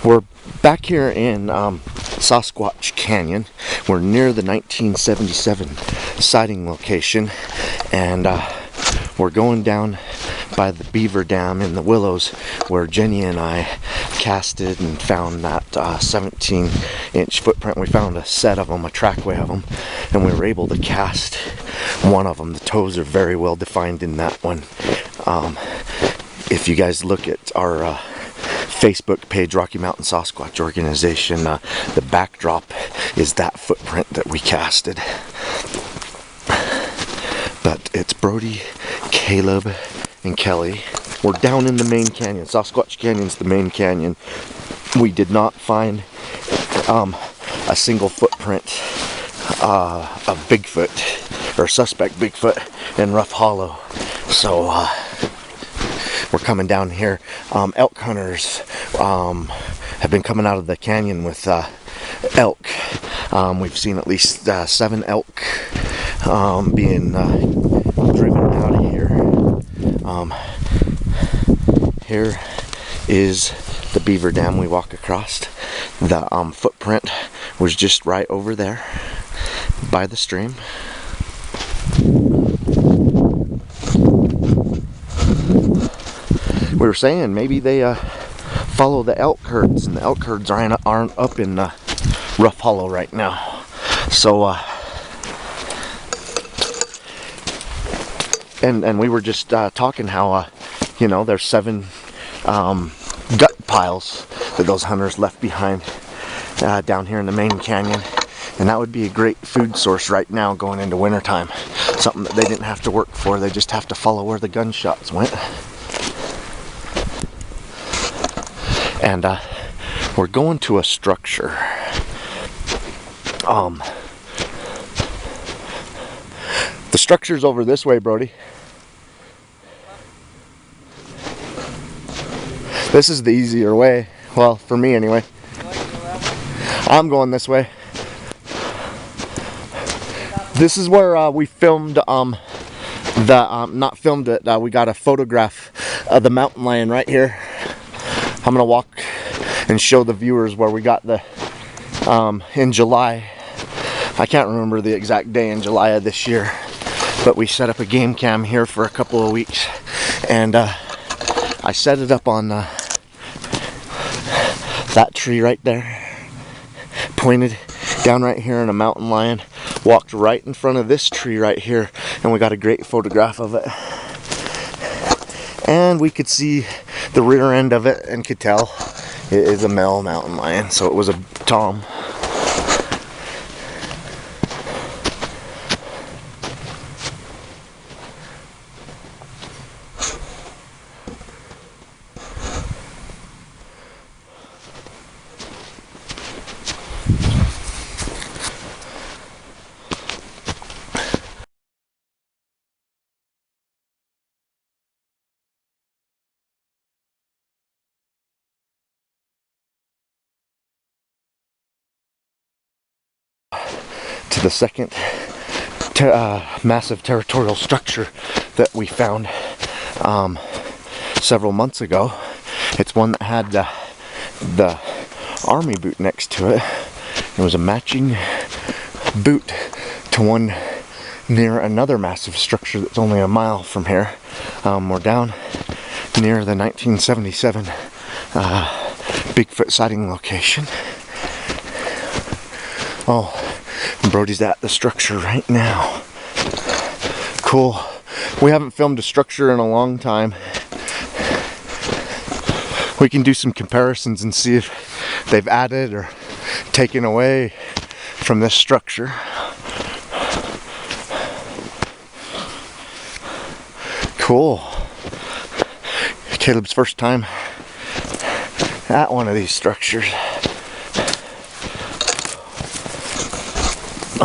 We're back here in Sasquatch Canyon. We're near the 1977 sighting location, and we're going down by the beaver dam in the willows where Jenny and I casted and found that 17-inch footprint. We found a set of them, a trackway of them, and we were able to cast one of them. The toes are very well defined in that one. If you guys look at our Facebook page, Rocky Mountain Sasquatch Organization, the backdrop is that footprint that we casted. But it's Brody, Caleb, and Kelly. We're down in the main canyon. Sasquatch Canyon's the main canyon. We did not find a single footprint of Bigfoot or suspect Bigfoot in Rough Hollow. So we're coming down here. Elk hunters have been coming out of the canyon with elk. We've seen at least 7 elk being driven out of here. Here is the beaver dam we walk across. The footprint was just right over there by the stream. We were saying maybe they follow the elk herds, and the elk herds aren't up in Rough Hollow right now. So and we were just talking how you know, there's 7 gut piles that those hunters left behind down here in the main canyon, and that would be a great food source right now going into wintertime. Something that they didn't have to work for, they just have to follow where the gunshots went. And we're going to a structure. The structure's over this way, Brody. This is the easier way. Well, for me anyway. I'm going this way. This is where we filmed not filmed it, we got a photograph of the mountain lion right here. I'm gonna walk and show the viewers where we got the in July. I can't remember the exact day in July of this year, but we set up a game cam here for a couple of weeks, and I set it up on that tree right there, pointed down right here, in a mountain lion walked right in front of this tree right here, and we got a great photograph of it. And we could see the rear end of it and could tell it is a male mountain lion, so it was a tom. To the second massive territorial structure that we found several months ago. It's one that had the army boot next to it. It was a matching boot to one near another massive structure that's only a mile from here. We're down near the 1977 Bigfoot sighting location. Oh, and Brody's at the structure right now. Cool. We haven't filmed a structure in a long time. We can do some comparisons and see if they've added or taken away from this structure. Cool. Caleb's first time at one of these structures.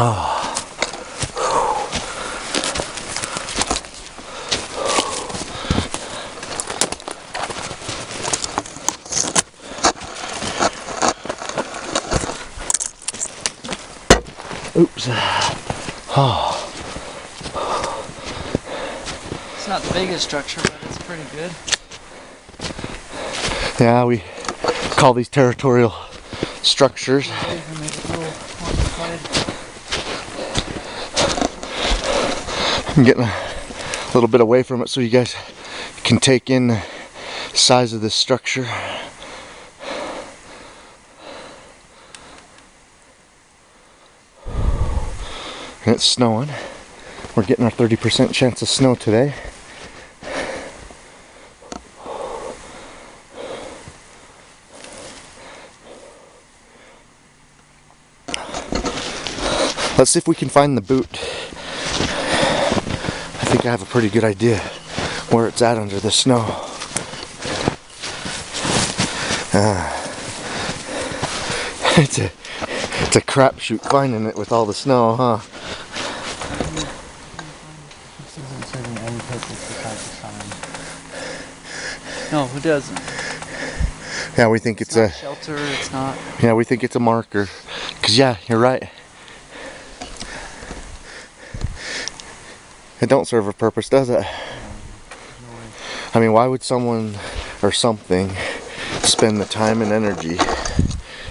Oh. Oops. Oh. It's not the biggest structure, but it's pretty good. Yeah, we call these territorial structures. I'm getting a little bit away from it so you guys can take in the size of this structure. And it's snowing. We're getting our 30% chance of snow today. Let's see if we can find the boot. I think I have a pretty good idea where it's at under the snow. It's a crapshoot finding it with all the snow, huh? This isn't serving any purpose besides the sign. No, it doesn't. Yeah, we think it's a shelter. It's not. Yeah, we think it's a marker. 'Cause yeah, you're right. It don't serve a purpose, does it? I mean, why would someone or something spend the time and energy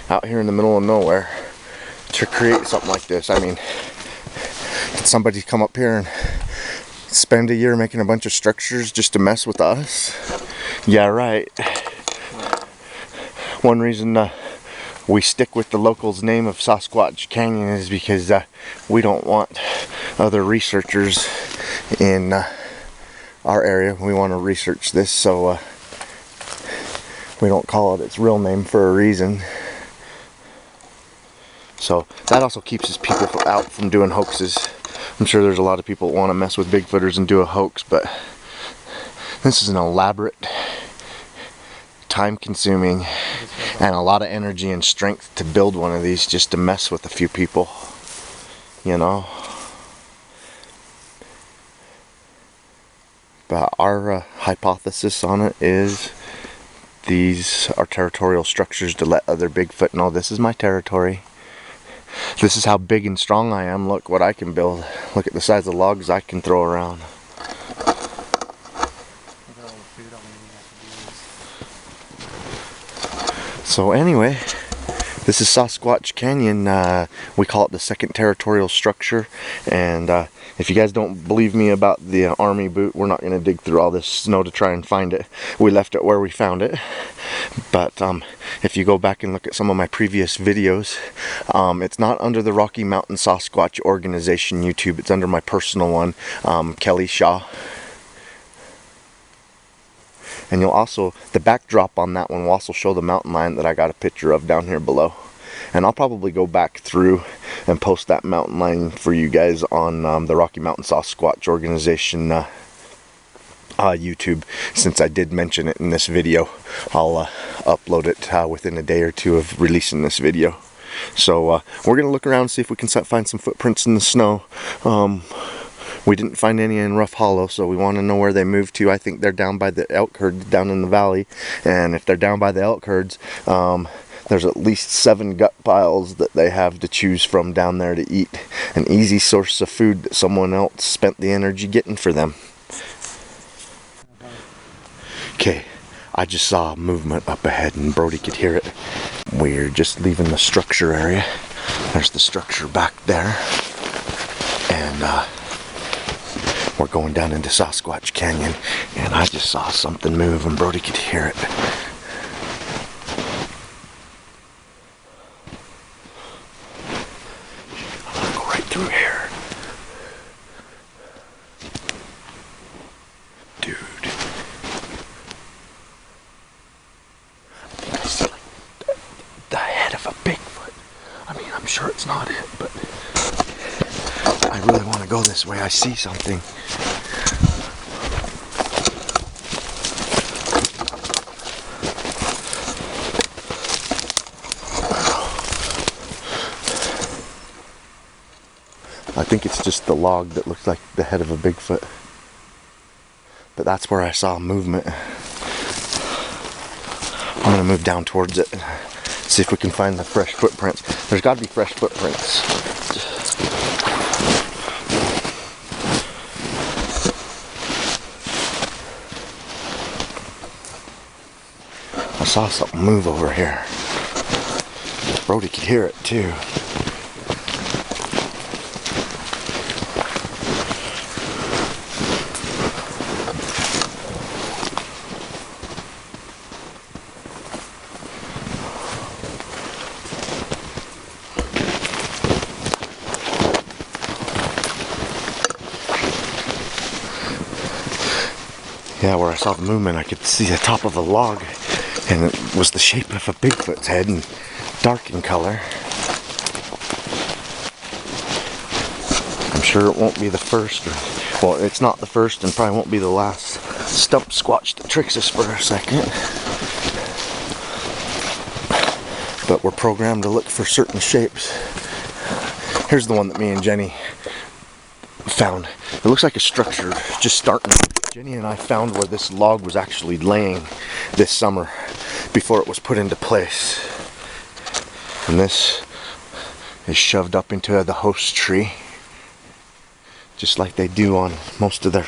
out here in the middle of nowhere to create something like this? I mean, did somebody come up here and spend a year making a bunch of structures just to mess with us? Yeah, right. One reason we stick with the locals' name of Sasquatch Canyon is because we don't want other researchers in our area. We want to research this, so we don't call it its real name for a reason. So that also keeps us people out from doing hoaxes. I'm sure there's a lot of people that want to mess with Bigfooters and do a hoax, but this is an elaborate, time-consuming, and a lot of energy and strength to build one of these just to mess with a few people, you know. But our hypothesis on it is these are territorial structures to let other Bigfoot know this is my territory. This is how big and strong I am. Look what I can build. Look at the size of logs I can throw around. So anyway, this is Sasquatch Canyon. We call it the second territorial structure. And if you guys don't believe me about the army boot, we're not going to dig through all this snow to try and find it. We left it where we found it. But if you go back and look at some of my previous videos, it's not under the Rocky Mountain Sasquatch Organization YouTube. It's under my personal one, Kelly Shaw. And you'll also, the backdrop on that one will also show the mountain lion that I got a picture of down here below. And I'll probably go back through and post that mountain lion for you guys on the Rocky Mountain Sasquatch Organization YouTube. Since I did mention it in this video, I'll upload it within a day or two of releasing this video. So we're going to look around and see if we can find some footprints in the snow. We didn't find any in Rough Hollow, so we want to know where they moved to. I think they're down by the elk herds down in the valley. And if they're down by the elk herds, there's at least 7 gut piles that they have to choose from down there to eat. An easy source of food that someone else spent the energy getting for them. Okay, I just saw movement up ahead and Brody could hear it. We're just leaving the structure area. There's the structure back there. And we're going down into Sasquatch Canyon, and I just saw something move and Brody could hear it. I'm gonna go right through here. Dude. I think I see like the head of a Bigfoot. I mean, I'm sure it's not it, but I really want to go this way. I see something. I think it's just the log that looks like the head of a Bigfoot. But that's where I saw movement. I'm going to move down towards it. See if we can find the fresh footprints. There's got to be fresh footprints. saw something move over here. Brody could hear it too. Yeah, where I saw the movement, I could see the top of a log, and it was the shape of a Bigfoot's head and dark in color. I'm sure it won't be the first, well, it's not the first and probably won't be the last stump squatch that tricks us for a second. But we're programmed to look for certain shapes. Here's the one that me and Jenny found. It looks like a structure just starting. Jenny and I found where this log was actually laying this summer before it was put into place. And this is shoved up into the host tree, just like they do on most of their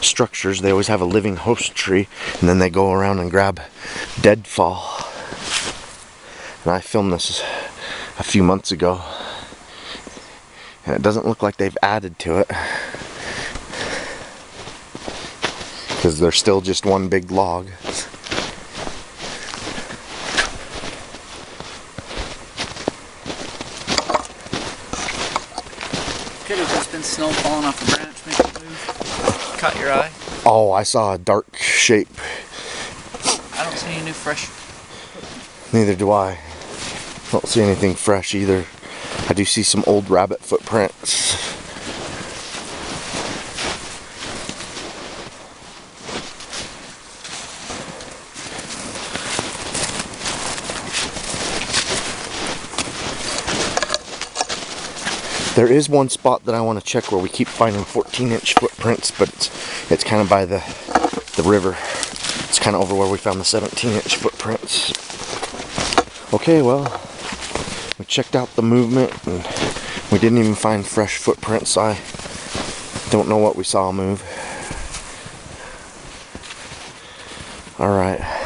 structures. They always have a living host tree, and then they go around and grab deadfall. And I filmed this a few months ago, and it doesn't look like they've added to it, because they're still just one big log. Could have just been snow falling off the branch, make it move. Caught your eye? Oh, I saw a dark shape. I don't see any new fresh. Neither do I. Don't see anything fresh either. I do see some old rabbit footprints. There is one spot that I want to check where we keep finding 14-inch footprints, but it's kind of by the river. It's kind of over where we found the 17-inch footprints. Okay, well, we checked out the movement and we didn't even find fresh footprints. I don't know what we saw move. All right.